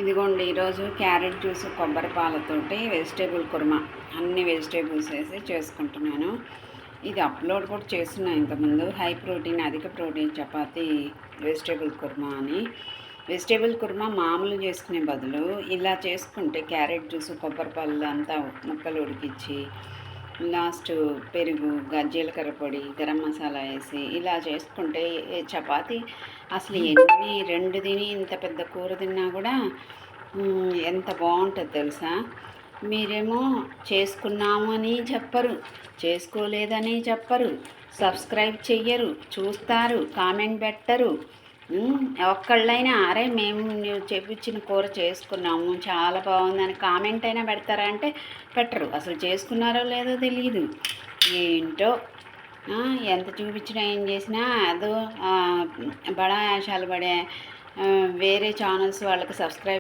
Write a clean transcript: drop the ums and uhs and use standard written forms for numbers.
ఇదిగోండి ఈరోజు carrot juice కొబ్బరి పాలతోటి వెజిటేబుల్ కుర్మా అన్ని వెజిటేబుల్స్ వేసి చేసుకుంటున్నాను. ఇది అప్లోడ్ కూడా చేస్తున్నాను ఇంతకుముందు. హై ప్రోటీన్ అధిక ప్రోటీన్ చపాతీ వెజిటేబుల్ కుర్మా అని. వెజిటేబుల్ కుర్మా మామూలు చేసుకునే బదులు ఇలా చేసుకుంటే క్యారెట్ జ్యూస్ కొబ్బరి పాలు అంతా ముక్కలు ఉడికించి లాస్ట్ పెరుగు జీలకర్ర పొడి గరం మసాలా వేసి ఇలా చేసుకుంటే చపాతీ అసలు ఎన్ని రెండు తిని ఇంత పెద్ద కూర తిన్నా కూడా ఎంత బాగుంటుంది తెలుసా. మీరేమో చేసుకున్నాము అని చెప్పరు, చేసుకోలేదని చెప్పరు, సబ్స్క్రైబ్ చెయ్యరు, చూస్తారు, కామెంట్ పెట్టరు. ఒక్కళ్ళైనా అరే మేము నువ్వు చెప్పించిన కూర చేసుకున్నాము చాలా బాగుందని కామెంట్ అయినా పెడతారా అంటే పెట్టరు. అసలు చేసుకున్నారో లేదో తెలియదు. ఏంటో ఎంత చూపించినా ఏం చేసినా అదో బడా యాషాలు పడే వేరే ఛానల్స్ వాళ్ళకి సబ్స్క్రైబ్